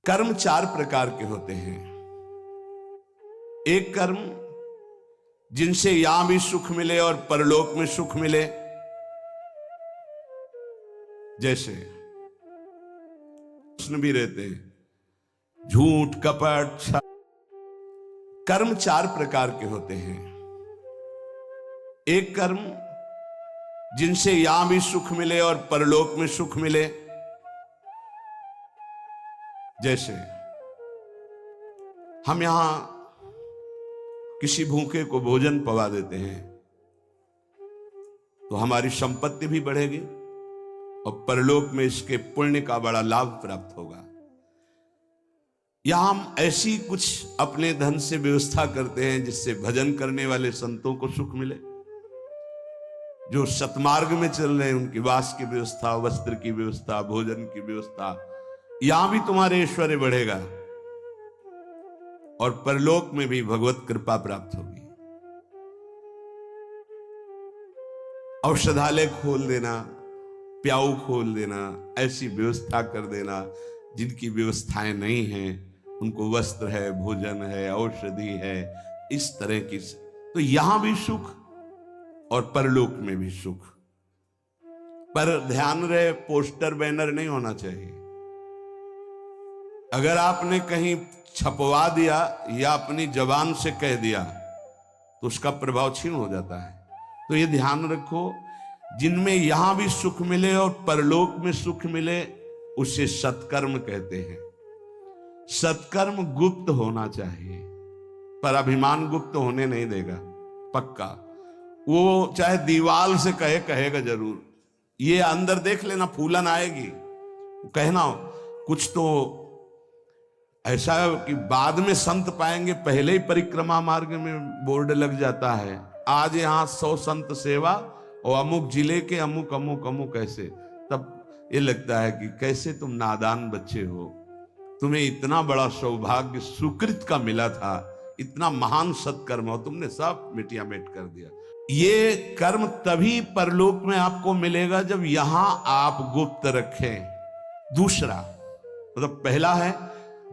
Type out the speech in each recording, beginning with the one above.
कर्म चार प्रकार के होते हैं। एक कर्म जिनसे यहां भी सुख मिले और परलोक में सुख मिले, जैसे प्रश्न भी रहते हैं झूठ कपट। कर्म चार प्रकार के होते हैं। एक कर्म जिनसे यहां भी सुख मिले और परलोक में सुख मिले, जैसे हम यहां किसी भूखे को भोजन पवा देते हैं तो हमारी संपत्ति भी बढ़ेगी और परलोक में इसके पुण्य का बड़ा लाभ प्राप्त होगा। या हम ऐसी कुछ अपने धन से व्यवस्था करते हैं जिससे भजन करने वाले संतों को सुख मिले, जो सतमार्ग में चल रहे हैं उनकी वास की व्यवस्था, वस्त्र की व्यवस्था, भोजन की व्यवस्था, यहां भी तुम्हारे ऐश्वर्य बढ़ेगा और परलोक में भी भगवत कृपा प्राप्त होगी। औषधालय खोल देना, प्याऊ खोल देना, ऐसी व्यवस्था कर देना जिनकी व्यवस्थाएं नहीं हैं, उनको वस्त्र है, भोजन है, औषधि है, इस तरह की, तो यहां भी सुख और परलोक में भी सुख। पर ध्यान रहे, पोस्टर बैनर नहीं होना चाहिए। अगर आपने कहीं छपवा दिया या अपनी जबान से कह दिया तो उसका प्रभाव क्षीण हो जाता है। तो ये ध्यान रखो, जिनमें यहां भी सुख मिले और परलोक में सुख मिले उसे सत्कर्म कहते हैं। सत्कर्म गुप्त होना चाहिए, पर अभिमान गुप्त होने नहीं देगा, पक्का। वो चाहे दीवाल से कहेगा जरूर। ये अंदर देख लेना, फूलन आएगी, कहना कुछ तो ऐसा कि बाद में संत पाएंगे, पहले ही परिक्रमा मार्ग में बोर्ड लग जाता है, आज यहाँ 100 संत सेवा और अमुक जिले के अमुक अमुक अमुक ऐसे। तब ये लगता है कि कैसे तुम नादान बच्चे हो, तुम्हें इतना बड़ा सौभाग्य सुकृत का मिला था, इतना महान सत्कर्म हो, तुमने सब मिटिया मेट कर दिया। ये कर्म तभी परलोक में आपको मिलेगा जब यहां आप गुप्त रखें। दूसरा मतलब पहला है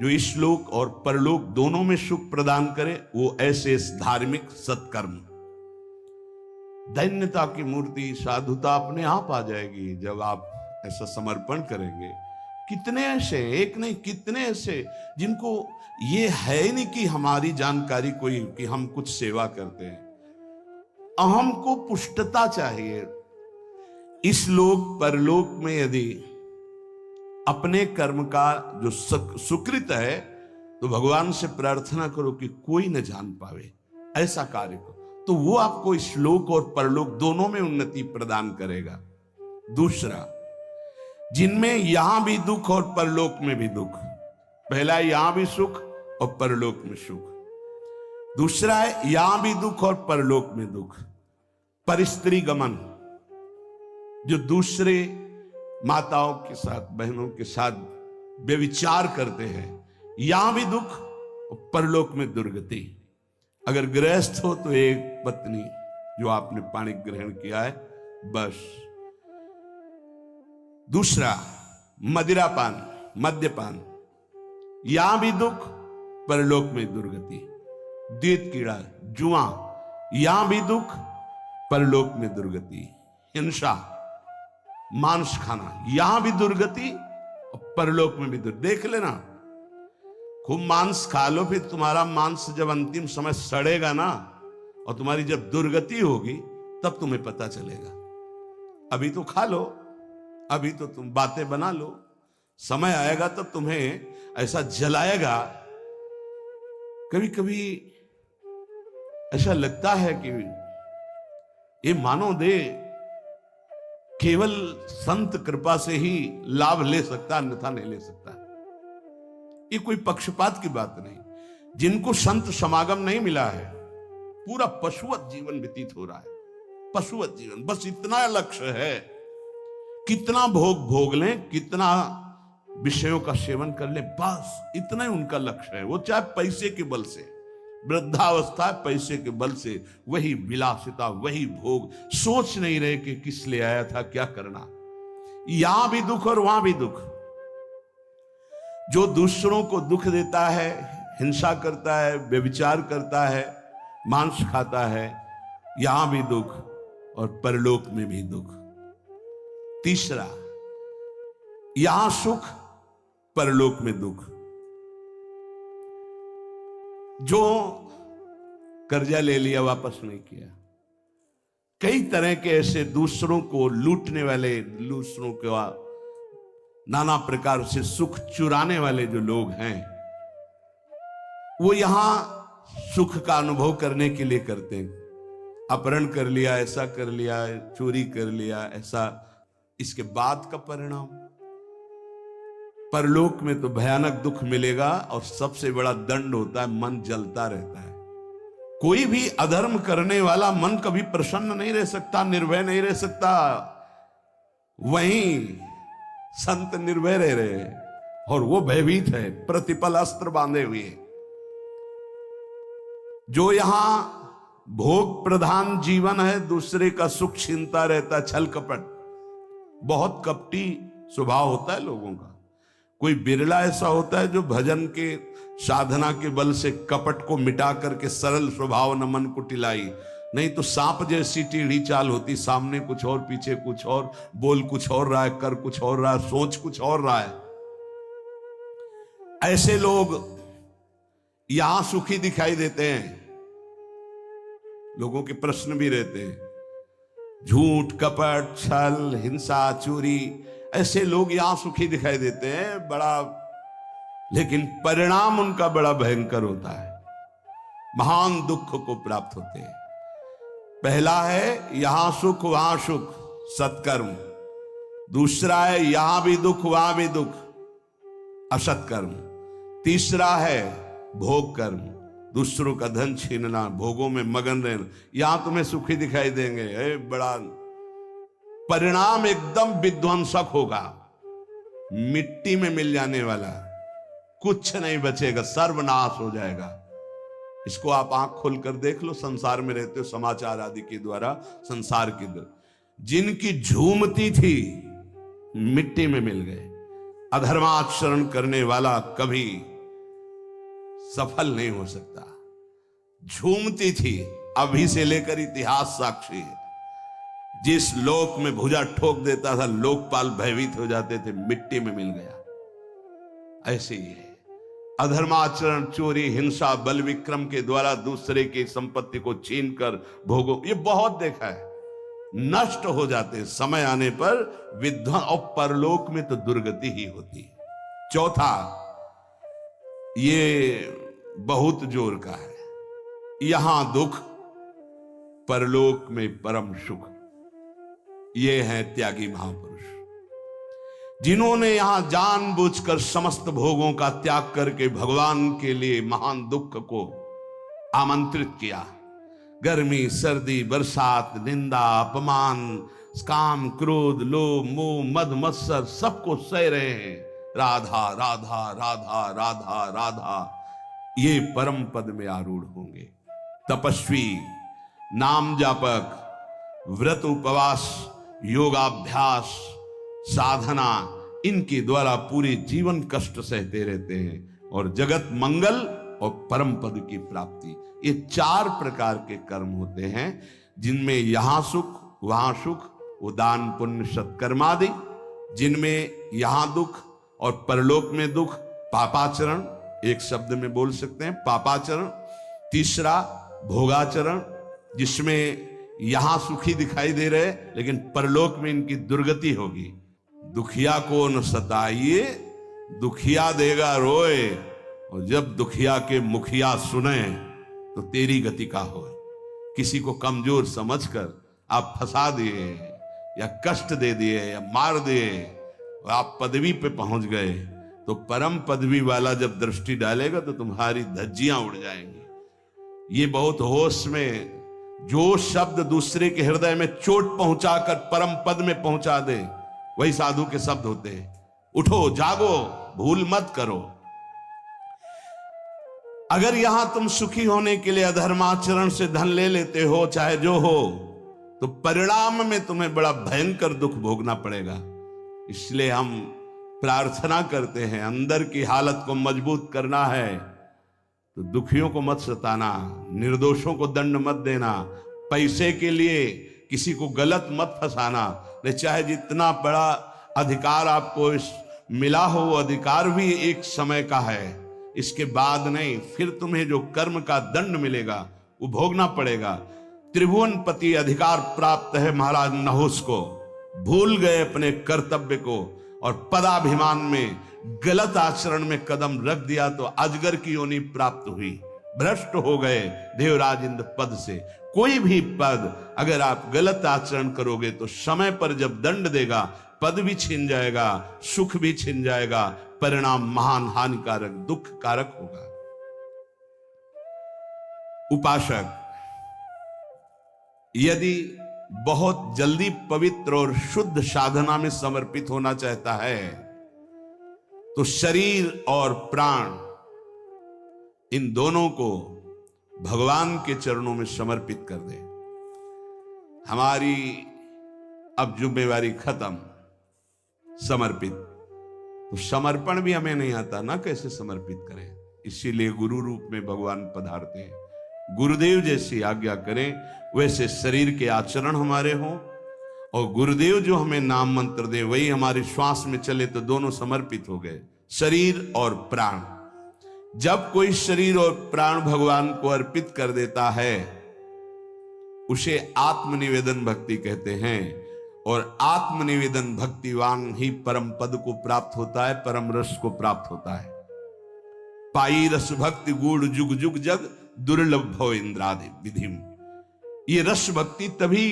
जो इस लोक और परलोक दोनों में सुख प्रदान करे, वो ऐसे धार्मिक सत्कर्म। दैन्यता की मूर्ति, साधुता अपने आप आ जाएगी जब आप ऐसा समर्पण करेंगे। कितने ऐसे, एक नहीं कितने ऐसे जिनको ये है ही नहीं कि हमारी जानकारी कोई, कि हम कुछ सेवा करते हैं। अहम को पुष्टता चाहिए। इस लोक परलोक में यदि अपने कर्म का जो सुकृत है तो भगवान से प्रार्थना करो कि कोई न जान पावे, ऐसा कार्य करो, तो वो आपको इस लोक और परलोक दोनों में उन्नति प्रदान करेगा। दूसरा, जिनमें यहां भी दुख और परलोक में भी दुख। पहला यहां भी सुख और परलोक में सुख। दूसरा है यहां भी दुख और परलोक में दुख। परिस्त्री गमन, जो दूसरे माताओं के साथ, बहनों के साथ व्यभिचार करते हैं, यहां भी दुख और परलोक में दुर्गति। अगर गृहस्थ हो तो एक पत्नी जो आपने पाणी ग्रहण किया है, बस। दूसरा मदिरापान, मद्यपान, यहां भी दुख, परलोक में दुर्गति। द्वैत कीड़ा, जुआ, यहां भी दुख, परलोक में दुर्गति। हिंसा, मांस खाना, यहां भी दुर्गति और परलोक में भी दुर्गति। देख लेना, खूब मांस खा लो, फिर तुम्हारा मांस जब अंतिम समय सड़ेगा ना और तुम्हारी जब दुर्गति होगी तब तुम्हें पता चलेगा। अभी तो खा लो, अभी तो तुम बातें बना लो, समय आएगा तब तुम्हें ऐसा जलाएगा। कभी कभी ऐसा लगता है कि ये मानव देह केवल संत कृपा से ही लाभ ले सकता, अन्यथा नहीं ले सकता। ये कोई पक्षपात की बात नहीं। जिनको संत समागम नहीं मिला है, पूरा पशुवत जीवन व्यतीत हो रहा है, पशुवत जीवन। बस इतना लक्ष्य है, कितना भोग भोग लें, कितना विषयों का सेवन कर लें, बस इतना ही उनका लक्ष्य है। वो चाहे पैसे के बल से, वृद्धावस्था पैसे के बल से, वही विलासिता, वही भोग, सोच नहीं रहे कि किस लिए आया था, क्या करना। यहां भी दुख और वहां भी दुख। जो दूसरों को दुख देता है, हिंसा करता है, व्यभिचार करता है, मांस खाता है, यहां भी दुख और परलोक में भी दुख। तीसरा, यहां सुख, परलोक में दुख। जो कर्जा ले लिया, वापस नहीं किया, कई तरह के ऐसे दूसरों को लूटने वाले, दूसरों के नाना प्रकार से सुख चुराने वाले जो लोग हैं, वो यहां सुख का अनुभव करने के लिए करते हैं। अपहरण कर लिया, ऐसा कर लिया, चोरी कर लिया, ऐसा, इसके बाद का परिणाम परलोक में तो भयानक दुख मिलेगा। और सबसे बड़ा दंड होता है, मन जलता रहता है। कोई भी अधर्म करने वाला मन कभी प्रसन्न नहीं रह सकता, निर्भय नहीं रह सकता। वहीं संत निर्भय रह रहे हैं और वो भयभीत है, प्रतिपल अस्त्र बांधे हुए। जो यहां भोग प्रधान जीवन है, दूसरे का सुख छीनता रहता, छल कपट, बहुत कपटी स्वभाव होता है लोगों का। कोई बिरला ऐसा होता है जो भजन के साधना के बल से कपट को मिटा करके सरल स्वभाव न मन को टिलाई, नहीं तो सांप जैसी टेढ़ी चाल होती, सामने कुछ और, पीछे कुछ और, बोल कुछ और रहा है, कर कुछ और रहा है, सोच कुछ और रहा है। ऐसे लोग यहां सुखी दिखाई देते हैं। लोगों के प्रश्न भी रहते हैं, झूठ, कपट, छल, हिंसा, चोरी, ऐसे लोग यहां सुखी दिखाई देते हैं बड़ा, लेकिन परिणाम उनका बड़ा भयंकर होता है, महान दुख को प्राप्त होते हैं। पहला है यहां सुख वहां सुख, सत्कर्म। दूसरा है यहां भी दुख वहां भी दुख, असत्कर्म। तीसरा है भोग कर्म, दूसरों का धन छीनना, भोगों में मगन रहना, यहां तुम्हें सुखी दिखाई देंगे, बड़ा परिणाम एकदम विध्वंसक होगा, मिट्टी में मिल जाने वाला, कुछ नहीं बचेगा, सर्वनाश हो जाएगा। इसको आप आंख खोलकर देख लो, संसार में रहते हो, समाचार आदि के द्वारा संसार के द्वारा, जिनकी झूमती थी मिट्टी में मिल गए। अधर्माचरण करने वाला कभी सफल नहीं हो सकता। झूमती थी, अभी से लेकर इतिहास साक्षी है। जिस लोक में भुजा ठोक देता था, लोकपाल भयभीत हो जाते थे, मिट्टी में मिल गया। ऐसे ही है अधर्माचरण, चोरी, हिंसा, बल विक्रम के द्वारा दूसरे की संपत्ति को छीनकर भोगो, ये बहुत देखा है, नष्ट हो जाते हैं समय आने पर विध्वंस, और परलोक में तो दुर्गति ही होती है। चौथा, ये बहुत जोर का है, यहां दुख, परलोक में परम सुख। ये है त्यागी महापुरुष, जिन्होंने यहां जानबूझकर समस्त भोगों का त्याग करके भगवान के लिए महान दुख को आमंत्रित किया। गर्मी, सर्दी, बरसात, निंदा, अपमान, काम, क्रोध, लोभ, मोह, मद, मत्सर, सबको सह रहे हैं। राधा राधा राधा राधा राधा, ये परम पद में आरूढ़ होंगे। तपस्वी, नाम जापक, व्रत उपवास, योगाभ्यास, साधना, इनके द्वारा पूरे जीवन कष्ट सहते रहते हैं और जगत मंगल और परम पद की प्राप्ति, ये चार प्रकार के कर्म होते हैं, जिनमें यहां सुख वहां सुख, वो दान पुण्य सत्कर्मादि, जिनमें यहां दुख और परलोक में दुख, पापाचरण, एक शब्द में बोल सकते हैं पापाचरण। तीसरा भोगाचरण, जिसमें यहां सुखी दिखाई दे रहे लेकिन परलोक में इनकी दुर्गति होगी। दुखिया को न सताइए, दुखिया देगा रोए, और जब दुखिया के मुखिया सुने तो तेरी गति का हो। किसी को कमजोर समझकर आप फंसा दिए या कष्ट दे दिए या मार दिए और आप पदवी पे पहुंच गए, तो परम पदवी वाला जब दृष्टि डालेगा तो तुम्हारी धज्जियां उड़ जाएंगी। ये बहुत होश में, जो शब्द दूसरे के हृदय में चोट पहुंचाकर परम पद में पहुंचा दे, वही साधु के शब्द होते हैं। उठो, जागो, भूल मत करो। अगर यहां तुम सुखी होने के लिए अधर्माचरण से धन ले लेते हो, चाहे जो हो, तो परिणाम में तुम्हें बड़ा भयंकर दुख भोगना पड़ेगा। इसलिए हम प्रार्थना करते हैं, अंदर की हालत को मजबूत करना है तो दुखियों को मत सताना, निर्दोषों को दंड मत देना, पैसे के लिए किसी को गलत मत फंसाना। नहीं, चाहे जितना बड़ा अधिकार आपको मिला हो, वो अधिकार भी एक समय का है, इसके बाद नहीं, फिर तुम्हें जो कर्म का दंड मिलेगा वो भोगना पड़ेगा। त्रिभुवनपति अधिकार प्राप्त है महाराज नहुस को, भूल गए अपने कर्तव्य को और पदाभिमान में गलत आचरण में कदम रख दिया तो अजगर की योनि प्राप्त हुई, भ्रष्ट हो गए देवराज इंद्र पद से। कोई भी पद अगर आप गलत आचरण करोगे तो समय पर जब दंड देगा, पद भी छिन जाएगा, सुख भी छिन जाएगा, परिणाम महान हानिकारक दुख कारक होगा। उपासक यदि बहुत जल्दी पवित्र और शुद्ध साधना में समर्पित होना चाहता है तो शरीर और प्राण इन दोनों को भगवान के चरणों में समर्पित कर दे। हमारी अब जिम्मेवारी खत्म, समर्पित। तो समर्पण भी हमें नहीं आता ना, कैसे समर्पित करें, इसीलिए गुरु रूप में भगवान पधारते हैं। गुरुदेव जैसी आज्ञा करें वैसे शरीर के आचरण हमारे हों और गुरुदेव जो हमें नाम मंत्र दे वही हमारी श्वास में चले, तो दोनों समर्पित हो गए, शरीर और प्राण। जब कोई शरीर और प्राण भगवान को अर्पित कर देता है उसे आत्मनिवेदन भक्ति कहते हैं और आत्मनिवेदन भक्तिवान ही परम पद को प्राप्त होता है, परम रस को प्राप्त होता है। पाई रस भक्ति गूढ़ जुग जुग जग दुर्लभ भव इंद्रादि विधिम। ये रस भक्ति तभी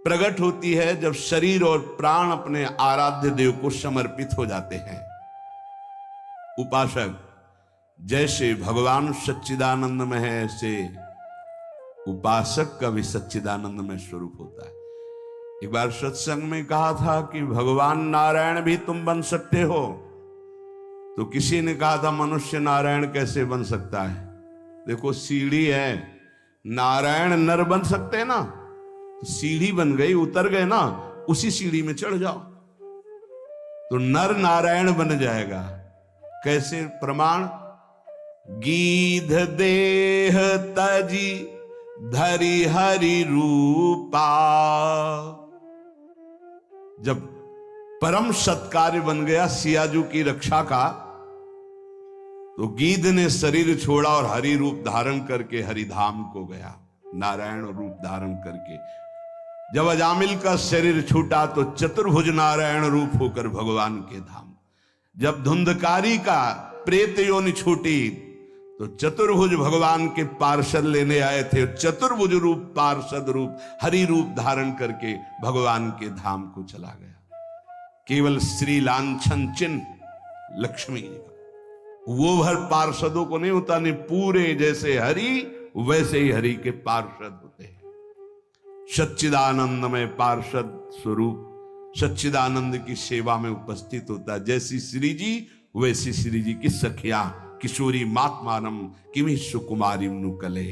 प्रकट होती है जब शरीर और प्राण अपने आराध्य देव को समर्पित हो जाते हैं। उपासक जैसे भगवान सच्चिदानंद में है, ऐसे उपासक का भी सच्चिदानंद में स्वरूप होता है। एक बार सत्संग में कहा था कि भगवान नारायण भी तुम बन सकते हो, तो किसी ने कहा था मनुष्य नारायण कैसे बन सकता है। देखो सीढ़ी है, नारायण नर बन सकते हैं ना, तो सीढ़ी बन गई, उतर गए ना, उसी सीढ़ी में चढ़ जाओ तो नर नारायण बन जाएगा। कैसे प्रमाण? गीध देह तजी धरि हरि रूपा। जब परम सत्कार्य बन गया सियाजू की रक्षा का, तो गीध ने शरीर छोड़ा और हरि रूप धारण करके हरिधाम को गया, नारायण रूप धारण करके। जब अजामिल का शरीर छूटा तो चतुर्भुज नारायण रूप होकर भगवान के धाम। जब धुंधकारी का प्रेत योनि छूटी तो चतुर्भुज भगवान के पार्षद लेने आए थे, चतुर्भुज रूप पार्षद रूप हरि रूप धारण करके भगवान के धाम को चला गया। केवल श्री लांछन चिन्ह लक्ष्मी जी का, वो भर पार्षदों को नहीं होता, नहीं, पूरे जैसे हरि वैसे ही हरि के पार्षद होते हैं। सच्चिदानंद में पार्षद स्वरूप सच्चिदानंद की सेवा में उपस्थित होता है। जैसी श्री जी वैसी श्री जी की सखिया किशोरी मात्मानम किमि सुकुमारी नुकले।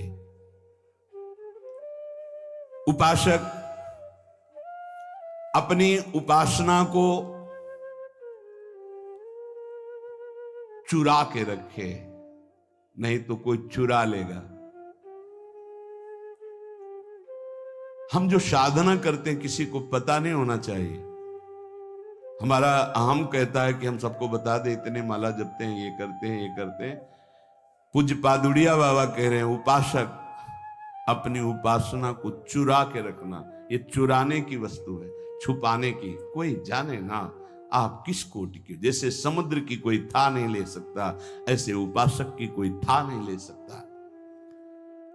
उपासक अपनी उपासना को चुरा के रखे, नहीं तो कोई चुरा लेगा। हम जो साधना करते हैं किसी को पता नहीं होना चाहिए। हमारा अहम कहता है कि हम सबको बता दे, इतने माला जपते हैं, ये करते हैं, ये करते हैं। पूज्य पादुड़िया बाबा कह रहे हैं उपासक अपनी उपासना को चुरा के रखना। ये चुराने की वस्तु है, छुपाने की। कोई जाने ना आप किस कोटि के। जैसे समुद्र की कोई था नहीं ले सकता, ऐसे उपासक की कोई था नहीं ले सकता।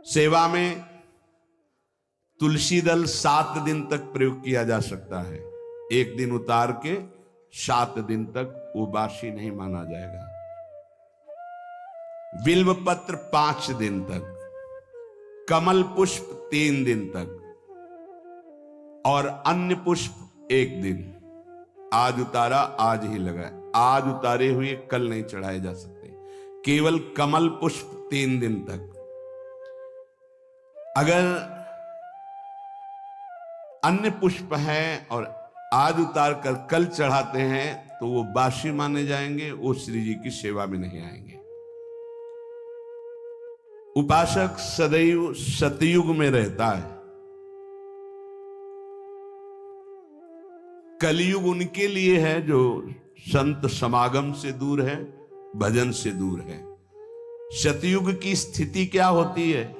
सेवा में तुलसी दल 7 दिन तक प्रयोग किया जा सकता है। एक दिन उतार के 7 दिन तक वो बासी नहीं माना जाएगा। बिल्व पत्र 5 दिन तक, कमल पुष्प 3 दिन तक और अन्य पुष्प 1 दिन। आज उतारा आज ही लगाए, आज उतारे हुए कल नहीं चढ़ाए जा सकते। केवल कमल पुष्प 3 दिन तक। अगर अन्य पुष्प हैं और आज उतार कर कल चढ़ाते हैं तो वो बासी माने जाएंगे, वो श्री जी की सेवा में नहीं आएंगे। उपासक सदैव सतयुग में रहता है। कलयुग उनके लिए है जो संत समागम से दूर है, भजन से दूर है। सतयुग की स्थिति क्या होती है?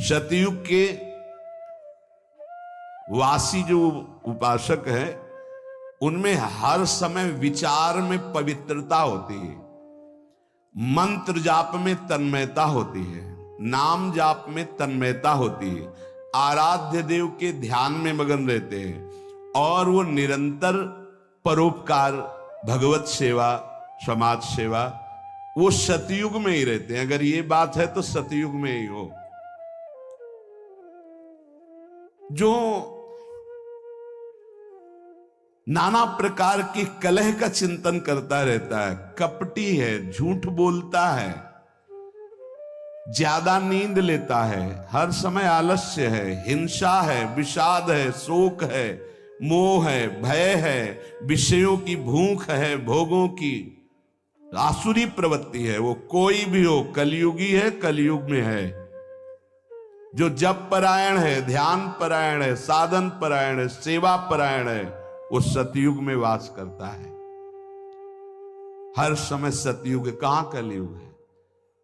सतयुग के वासी जो उपासक है उनमें हर समय विचार में पवित्रता होती है, मंत्र जाप में तन्मयता होती है, नाम जाप में तन्मयता होती है, आराध्य देव के ध्यान में मगन रहते हैं और वो निरंतर परोपकार, भगवत सेवा, समाज सेवा, वो सतयुग में ही रहते हैं। अगर ये बात है तो सतयुग में ही हो। जो नाना प्रकार के कलह का चिंतन करता रहता है, कपटी है, झूठ बोलता है, ज्यादा नींद लेता है, हर समय आलस्य है, हिंसा है, विषाद है, शोक है, मोह है, भय है, विषयों की भूख है, भोगों की आसुरी प्रवृत्ति है, वो कोई भी हो, कलयुगी है, कलयुग में है। जो जप परायण है, ध्यान परायण है, साधन परायण है, सेवा परायण है, वो सतयुग में वास करता है। हर समय सतयुग, कहां कलयुग है?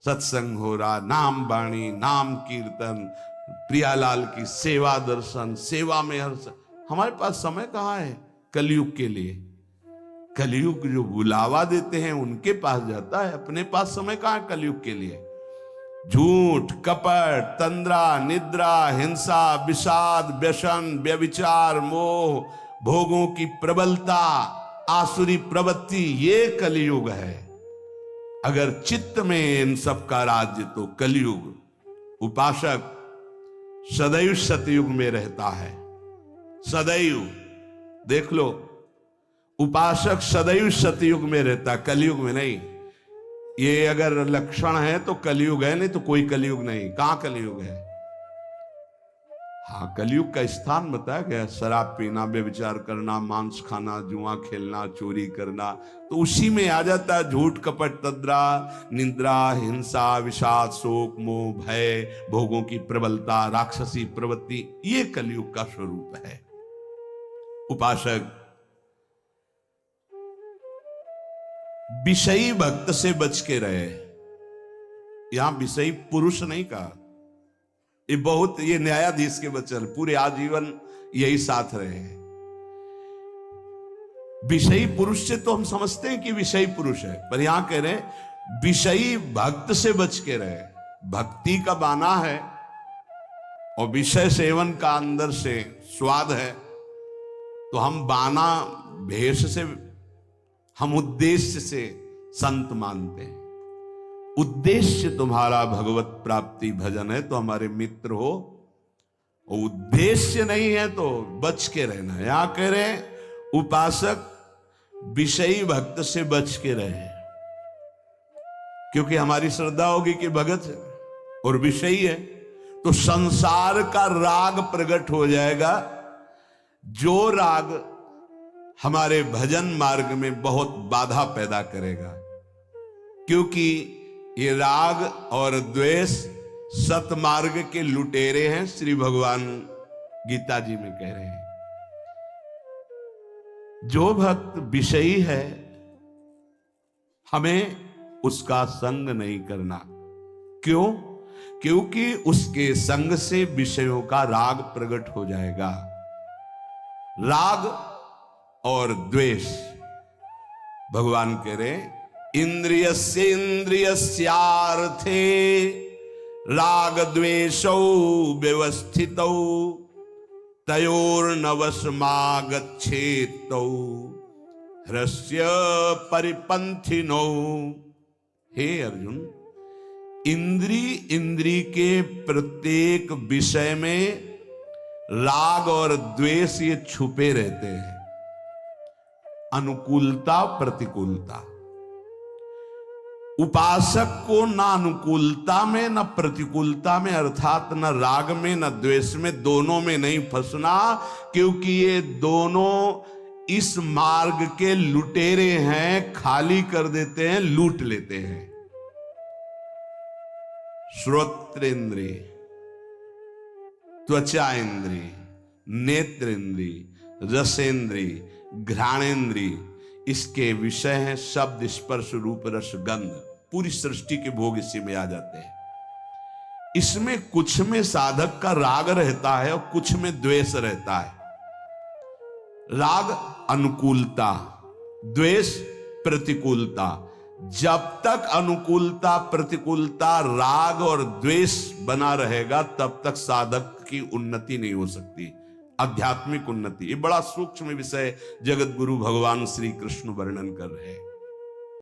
सत्संग हो रहा, नाम बाणी, नाम कीर्तन, प्रियालाल की सेवा दर्शन, सेवा में हर हमारे पास समय कहां है कलयुग के लिए? कलयुग जो बुलावा देते हैं उनके पास जाता है, अपने पास समय कहां है कलयुग के लिए? झूठ, कपट, तंद्रा, निद्रा, हिंसा, विषाद, व्यसन, व्यभिचार, मोह, भोगों की प्रबलता, आसुरी प्रवृत्ति, ये कलयुग है। अगर चित्त में इन सब का राज्य तो कलयुग। उपासक सदैव सतयुग में रहता है, सदैव। देख लो, उपासक सदैव सतयुग में रहता, कलयुग में नहीं। ये अगर लक्षण है तो कलयुग है, नहीं तो कोई कलयुग नहीं। कहां कलयुग है? हाँ, कलयुग का स्थान बताया गया, शराब पीना, व्यभिचार करना, मांस खाना, जुआ खेलना, चोरी करना, तो उसी में आ जाता है झूठ, कपट, तंद्रा, निंद्रा, हिंसा, विषाद, शोक, मोह, भय, भोगों की प्रबलता, राक्षसी प्रवृत्ति, ये कलयुग का स्वरूप है। उपासक विषयी भक्त से बच के रहे। यहां विषयी पुरुष नहीं कहा, ये न्यायाधीश के वचन, पूरे आजीवन यही साथ रहे हैं। विषयी पुरुष से तो हम समझते हैं कि विषयी पुरुष है, पर यहां कह रहे हैं विषयी भक्त से बच के रहे। भक्ति का बाना है और विषय सेवन का अंदर से स्वाद है, तो हम बाना भेष से, हम उद्देश्य से संत मानते हैं। उद्देश्य तुम्हारा भगवत प्राप्ति भजन है तो हमारे मित्र हो, और उद्देश्य नहीं है तो बच के रहना। यहां कह रहे उपासक विषयी भक्त से बच के रहे, क्योंकि हमारी श्रद्धा होगी कि भगत है और विषयी है तो संसार का राग प्रकट हो जाएगा, जो राग हमारे भजन मार्ग में बहुत बाधा पैदा करेगा। क्योंकि ये राग और द्वेष सतमार्ग के लुटेरे हैं, श्री भगवान गीता जी में कह रहे हैं। जो भक्त विषयी है, हमें उसका संग नहीं करना। क्यों? क्योंकि उसके संग से विषयों का राग प्रकट हो जाएगा। राग और द्वेष, भगवान कह रहे इंद्रियस्य इंद्रियस्यार्थे राग द्वेषौ व्यवस्थितौ तयोर्नवशमागच्छेतौ ह्रस्य परिपंथिनौ। हे अर्जुन, इंद्री के प्रत्येक विषय में राग और द्वेष ये छुपे रहते हैं, अनुकूलता प्रतिकूलता। उपासक को न अनुकूलता में न प्रतिकूलता में, अर्थात न राग में न द्वेष में, दोनों में नहीं फंसना, क्योंकि ये दोनों इस मार्ग के लुटेरे हैं, खाली कर देते हैं, लूट लेते हैं। श्रोत्रेंद्रिय, त्वचा इंद्रिय, नेत्र इंद्रिय, रसेंद्रिय, घ्राणेंद्रिय, इसके विषय हैं शब्द, स्पर्श, रूप, रस, गंध। पूरी सृष्टि के भोग इसी में आ जाते हैं। इसमें कुछ में साधक का राग रहता है और कुछ में द्वेष रहता है। राग अनुकूलता, द्वेष प्रतिकूलता। जब तक अनुकूलता प्रतिकूलता राग और द्वेष बना रहेगा तब तक साधक की उन्नति नहीं हो सकती, आध्यात्मिक उन्नति। ये बड़ा सूक्ष्म विषय जगत गुरु भगवान श्री कृष्ण वर्णन कर रहे हैं।